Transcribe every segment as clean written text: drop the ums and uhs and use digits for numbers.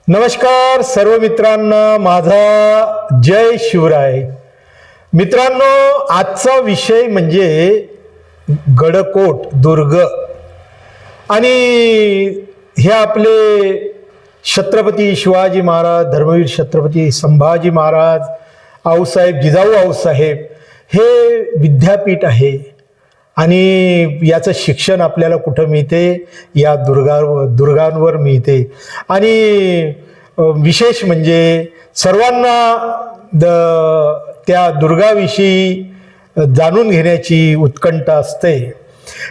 नमस्कार सर्व मित्रांना, माझा जय शिवराय. मित्रांनो, आजचा विषय म्हणजे गडकोट दुर्ग. आणि हे आपले छत्रपती शिवाजी महाराज, धर्मवीर छत्रपती संभाजी महाराज, आऊसाहेब जिजाऊ आऊसाहेब हे विद्यापीठ आहे. आणि याचं शिक्षण आपल्याला कुठं मिळते? या दुर्गांवर मिळते. आणि विशेष म्हणजे सर्वांना त्या दुर्गाविषयी जाणून घेण्याची उत्कंठा असते.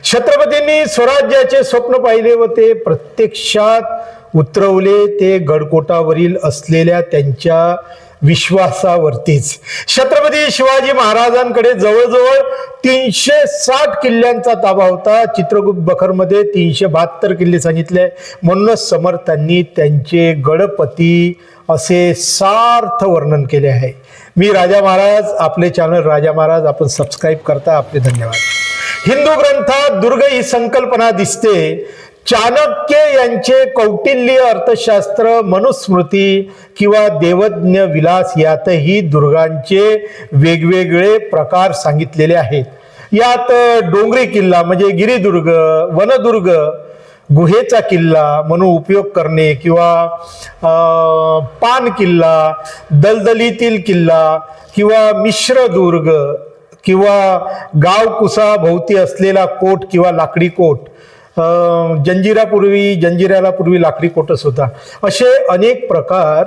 छत्रपतींनी स्वराज्याचे स्वप्न पाहिले व ते प्रत्यक्षात उतरवले, ते गडकोटावरील असलेल्या त्यांच्या विश्वासावरतीच. छत्रपती शिवाजी महाराजांकडे जवळजवळ 360 किल्ल्यांचा ताबा होता. चित्रगुप्त बखरमध्ये 372 किल्ले सांगितले. म्हणूनच समर्थांनी त्यांचे गडपती असे सार्थ वर्णन केले आहे. मी राजा महाराज, आपले चॅनल राजा महाराज आपण सबस्क्राईब करता, आपले धन्यवाद. हिंदू ग्रंथात दुर्ग ही संकल्पना दिसते. चाणक्य यांचे कौटिल्य अर्थशास्त्र, मनुस्मृती किंवा देवज्ञ विलास यातही दुर्गांचे वेगवेगळे प्रकार सांगितलेले आहेत. यात डोंगरी किल्ला म्हणजे गिरिदुर्ग, वनदुर्ग, गुहेचा किल्ला म्हणून उपयोग करणे किंवा पान किल्ला, दलदलीतील किल्ला किंवा मिश्र दुर्ग किंवा गावकुसा भोवती असलेला कोट किंवा लाकडी कोट, जंजिऱ्याला पूर्वी लाकडी कोटच होता. असे अनेक प्रकार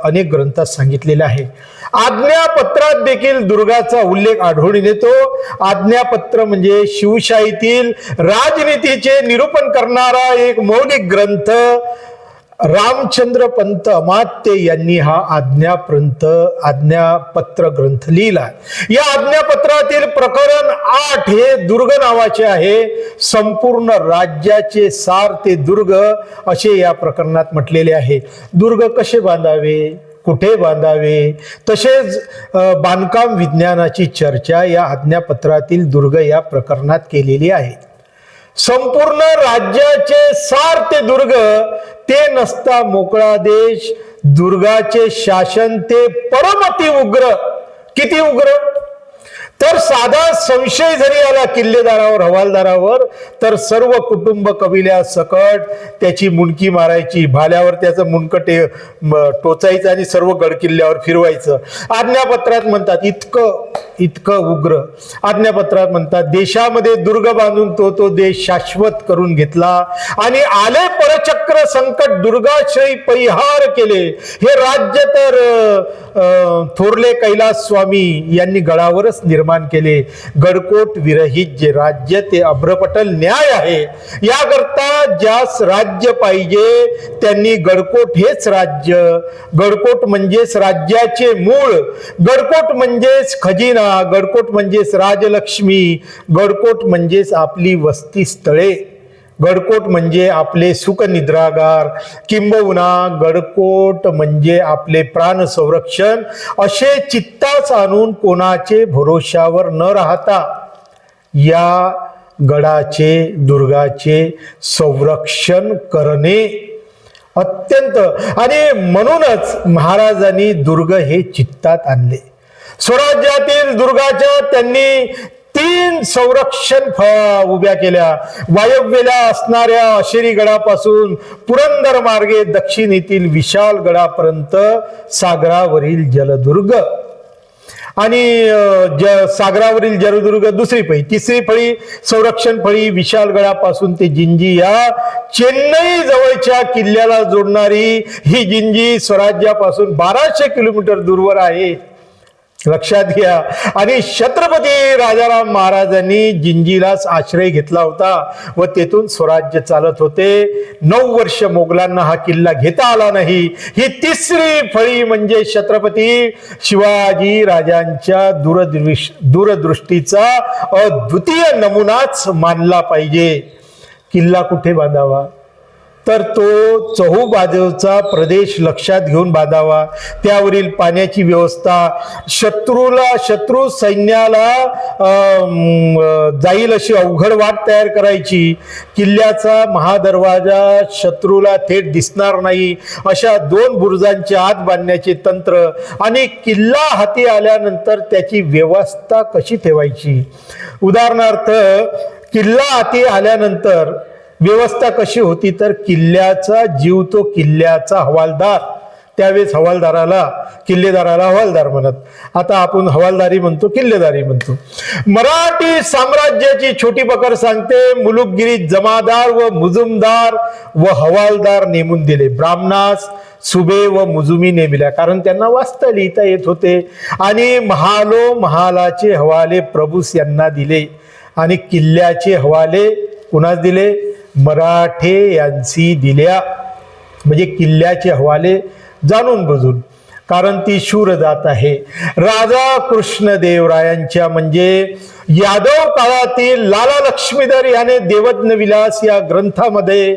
अनेक ग्रंथात सांगितलेले आहे. आज्ञापत्रात देखील दुर्गाचा उल्लेख आढळून येतो. आज्ञापत्र म्हणजे शिवशाहीतील राजनीतीचे निरूपण करणारा एक मौलिक ग्रंथ. रामचंद्र पंत अमात्य यांनी हा आज्ञापत्र ग्रंथ लिहिला. या आज्ञापत्रातील प्रकरण 8 हे दुर्ग नावाचे आहे. संपूर्ण राज्याचे सार ते दुर्ग असे या प्रकरणात म्हटलेले आहे. दुर्ग कसे बांधावे, कुठे बांधावे, तसेच बांधकाम विज्ञानाची चर्चा या आज्ञापत्रातील दुर्ग या प्रकरणात केलेली आहे. संपूर्ण राज्याचे सार ते दुर्ग, ते नसता मोकळा देश, दुर्गाचे शासन ते परमती उग्र. किती उग्र? तर साधा संशय जरी आला किल्लेदारावर, हवालदारावर, तर सर्व कुटुंब कबिल्या सकट त्याची मुंडकी मारायची, भाल्यावर त्याचं मुंडकं टोचायचं आणि सर्व गडकिल्ल्यावर फिरवायचं. आज्ञापत्रात म्हणतात इतकं उग्र. आज्ञापत्रात म्हणतात देशामध्ये दुर्ग बांधून तो देश शाश्वत करून घेतला आणि आले परचक्र संकट दुर्गाश्रयी परिहार केले. हे राज्य तर थोरले कैलास स्वामी यांनी गडावरच निर्माण केले. गडकोट विरहित जे राज्य ते अभ्रपटल न्याय आहे. याकरता ज्यास राज्य पाहिजे त्यांनी गडकोट हेच राज्य. गडकोट म्हणजेच राज्याचे मूळ. गडकोट म्हणजेच खजिना. गडकोट म्हणजेच राजलक्ष्मी. गडकोट म्हणजेच आपली वस्तीस्थळे. गडकोट म्हणजे आपले सुखनिद्रागार. किंबहुना गडकोट म्हणजे आपले प्राण संरक्षण. असे चित्तास आणून कोणाचे भरोशावर न राहता या गडाचे, दुर्गाचे संरक्षण करणे अत्यंत. आणि म्हणूनच महाराजांनी दुर्ग हे चित्तात आणले. स्वराज्यातील दुर्गाच्या त्यांनी 3 संरक्षण उभ्या केल्या. वायव्येला असणाऱ्या अशेरी गडापासून पुरंदर मार्गे दक्षिणेतील विशाल गडापर्यंत सागरावरील जलदुर्ग. आणि सागरावरील जलदुर्ग दुसरी फळी. तिसरी फळी संरक्षण फळी विशाल गडापासून ते जिंजी या चेन्नई जवळच्या किल्ल्याला जोडणारी ही जिंजी स्वराज्यापासून 1200 किलोमीटर दूरवर आहे. लक्षात घ्या. आणि छत्रपती राजाराम महाराजांनी जिंजीलाच आश्रय घेतला होता व तेथून स्वराज्य चालत होते. 9 वर्ष मोगलांना हा किल्ला घेता आला नाही. ही तिसरी फळी म्हणजे छत्रपती शिवाजी राजांच्या दूरदृष्टीचा अद्वितीय नमुनाच मानला पाहिजे. किल्ला कुठे बांधावा? तर तो चहूबाजूचा प्रदेश लक्षात घेऊन बांधावा, त्यावरील पाण्याची व्यवस्था, शत्रू सैन्याला जाईल अशी अवघड वाट तयार करायची, किल्ल्याचा महादरवाजा शत्रूला थेट दिसणार नाही अशा 2 बुरुजांच्या आत बांधण्याचे तंत्र, आणि किल्ला हाती आल्यानंतर त्याची व्यवस्था कशी ठेवायची. उदाहरणार्थ किल्ला हाती आल्यानंतर व्यवस्था कशी होती, तर किल्ल्याचा जीव तो किल्ल्याचा हवालदार, त्यावेळेस किल्लेदाराला हवालदार म्हणत, आता आपण हवालदारी म्हणतो, किल्लेदारी म्हणतो. मराठी साम्राज्याची छोटी बकर सांगते, मुलुकगिरीत जमादार व मुजुमदार व हवालदार नेमून दिले. ब्राह्मणास सुबे व मुजुमी नेमिल्या, कारण त्यांना वाचता लिहिता येत होते, आणि महालाचे हवाले प्रभूस यांना दिले, आणि किल्ल्याचे हवाले कुणास दिले, मराठे यांची दिल्या. म्हणजे किल्ल्याचे हवाले जाणून बुजून, कारण ती शूर जात आहे. राजा कृष्णदेवरायांच्या म्हणजे यादव काळातील लाला लक्ष्मीधर याने देवज्ञ विलास या ग्रंथामध्ये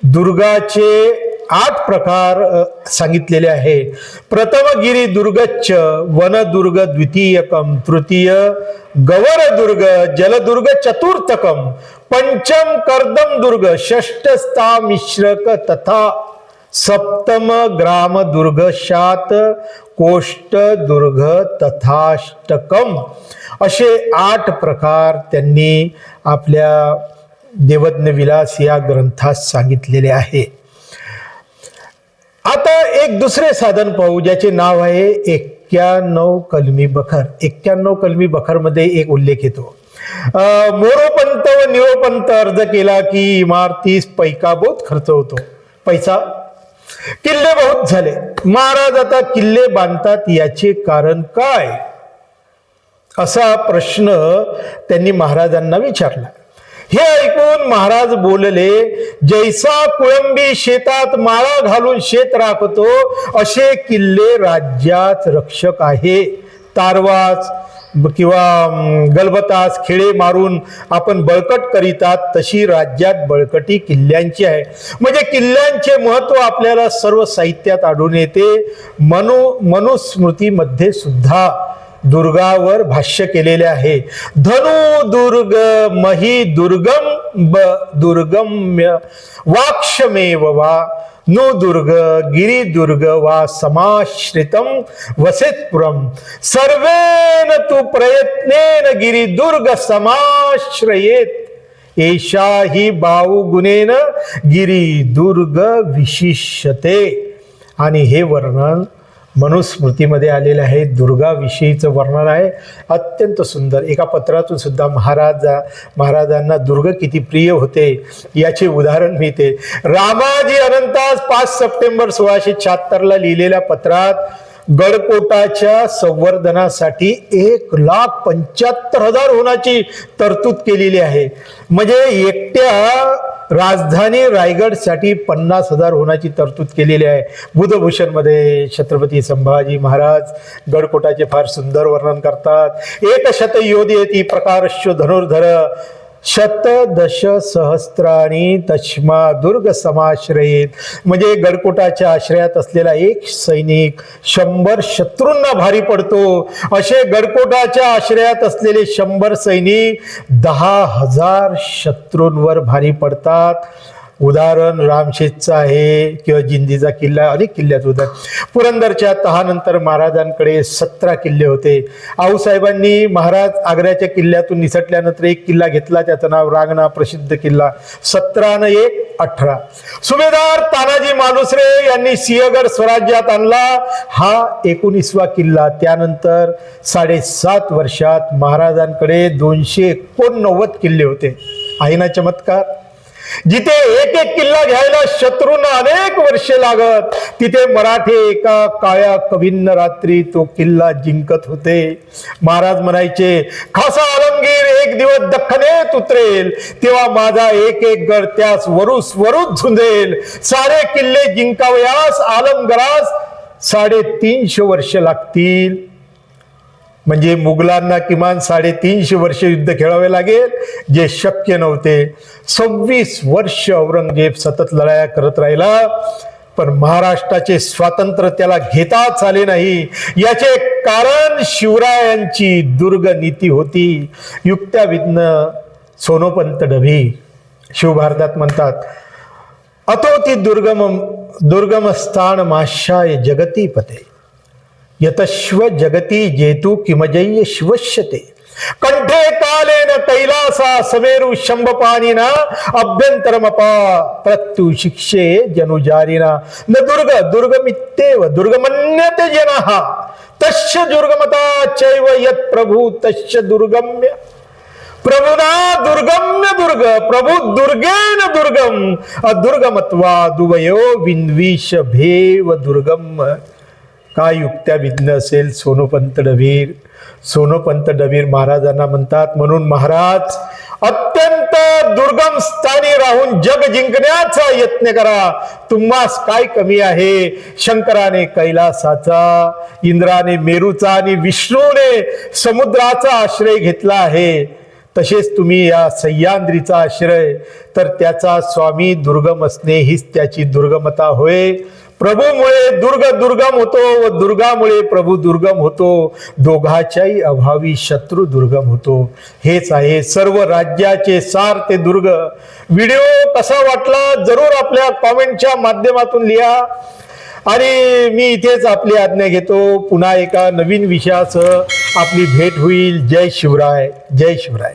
दुर्गाचे 8 प्रकार सांगितलेले आहे. प्रथम गिरी दुर्गच्च, वनदुर्ग द्वितीयकम, तृतीय गवरदुर्ग, जलदुर्ग चतुर्थकम, पंचम कर्दम दुर्ग, षष्ठस्था मिश्रक तथा सप्तम ग्राम दुर्ग, शात कोष्ट दुर्ग तथाष्टकम, असे 8 प्रकार त्यांनी आपल्या देवज्ञ विलास या ग्रंथात सांगितलेले आहे. आता एक दुसरे साधन पाहू, ज्याचे नाव आहे 91 कलमी बखर. 91 कलमी बखर मध्ये एक उल्लेख येतो, मोरोपंत व निरोपंत अर्ज केला की इमारतीस पैका बहुत खर्च होतो. पैसा, किल्ले बहुत झाले. महाराज आता किल्ले बांधतात, याचे कारण काय, असा प्रश्न त्यांनी महाराजांना विचारला. हे ऐकून महाराज बोलले, जैसा कुळंबी शेतात माळा घालून शेत राखतो, असे किल्ले राज्यात रक्षक आहे. तारवास किंवा गलबतास खेळे मारून आपण बळकट करीतात, तशी राज्यात बळकटी किल्ल्यांची आहे. म्हणजे किल्ल्यांचे महत्व आपल्याला सर्व साहित्यात आढळून येते. मनुस्मृतीमध्ये सुद्धा दुर्गावर भाष्य केलेले आहे. धनु दुर्ग मही दुर्गम्य वाक्षमेव वा नो दुर्ग गिरी दुर्ग वा समाश्रितम वसेत्पुरम, सर्वेन तु प्रयत्नेन गिरी दुर्ग समाश्रयेत, एषा ही बाहुगुणेन गिरी दुर्ग विशिष्यते. आणि हे वर्णन मनुस्मृतीमध्ये आलेलं आहे. दुर्गाविषयीचं वर्णन आहे, अत्यंत सुंदर. एका पत्रातून सुद्धा महाराजांना दुर्ग किती प्रिय होते याचे उदाहरण मिळते. रामाजी अनंतास 5 सप्टेंबर 1676 लिहिलेल्या पत्रात गडकोटाच्या संवर्धनासाठी 1,75,000 होण्याची तरतूद केलेली आहे. म्हणजे एकट्या राजधानी रायगडसाठी 50,000 होण्याची तरतूद केलेली आहे. बुधभूषण मध्ये छत्रपती संभाजी महाराज गडकोटाचे फार सुंदर वर्णन करतात. 100 योधयेति प्रकारश्च धनुर्धर, 100 सहस्राणी तस्मा दुर्ग समाश्रयेत. म्हणजे गडकोटाच्या आश्रयात असलेला एक सैनिक 100 शत्रूंना भारी पडतो. असे गडकोटाच्या आश्रयात असलेले 100 सैनिक 10,000 शत्रूंवर भारी पडतात. उदाहरण रामशेजचं आहे किंवा जिंजीचा किल्ला, अनेक किल्ल्याचं उदाहरण. पुरंदरच्या तहानंतर महाराजांकडे 17 किल्ले होते. आऊसाहेबांनी महाराज आग्र्याच्या किल्ल्यातून निसटल्यानंतर एक किल्ला घेतला, त्याचं नाव रांगणा, प्रसिद्ध किल्ला. 17 न 1 18. सुभेदार तानाजी मालुसरे यांनी सिंहगड स्वराज्यात आणला, हा 19वा किल्ला. त्यानंतर 7.5 वर्षात महाराजांकडे 289 किल्ले होते. आहे ना चमत्कार. जिथे एक किल्ला घ्यायला शत्रूंना अनेक वर्षे लागत, तिथे मराठे एका काळ्या कविन्न रात्री तो किल्ला जिंकत होते. महाराज म्हणायचे, खासा आलमगीर एक दिवस दख्खनेत उतरेल, तेव्हा माझा एक गड त्यास वरूच झुंजेल. सारे किल्ले जिंकावयास आलमगरास 350 वर्ष लागतील. म्हणजे मुघलांना किमान 350 वर्ष युद्ध खेळावे लागेल, जे शक्य नव्हते. 26 वर्ष औरंगजेब सतत लढाया करत राहिला, पण महाराष्ट्राचे स्वातंत्र्य त्याला घेताच आले नाही. याचे कारण शिवरायांची दुर्ग नीती होती. युक्त्याविघ्न सोनोपंत डभी शिवभारतात म्हणतात, अतोति दुर्गम स्थान माशाय जगती पते, यतश्व जगती जेतु किमजय्य शिवश्यते, कंठे कालेन कैलासा समेरु शंभपानिना अभ्यंतरमपा प्रत्यु शिक्षे जनुजारिना न दुर्गमित्येव दुर्गमन्यते जनः तस्य दुर्गमता चैव यत् प्रभु तस्य दुर्गम्य प्रभुना दुर्गम्य दुर्ग प्रभु दुर्गेन दुर्गम अदुर्गमत्वा दुवयो विन्विष भेव दुर्गम. काय युक्त्याविघ्न असेल सोनोपंत डभीर. सोनोपंत डभीर महाराजांना म्हणतात, म्हणून महाराज अत्यंत दुर्गम स्थानी राहून जग जिंकण्याचा यत्न करा. तुम्हास काय कमी आहे? शंकराने कैलासाचा, इंद्राने मेरूचा आणि विष्णूने समुद्राचा आश्रय घेतला आहे. तसेच तुम्ही या सह्याद्रीचा आश्रय, तर त्याचा स्वामी दुर्गम असणे हीच त्याची दुर्गमता होय. प्रभूमुळे दुर्ग दुर्गम होतो व दुर्गामुळे प्रभू दुर्गम होतो. दोघाच्याही अभावी शत्रू दुर्गम होतो. हेच आहे सर्व राज्याचे सार ते दुर्ग. व्हिडिओ कसा वाटला जरूर आपल्या कॉमेंटच्या माध्यमातून लिहा. आणि मी इथेच आपली आज्ञा घेतो. पुन्हा एका नवीन विषयासह आपली भेट होईल. जय शिवराय, जय शिवराय.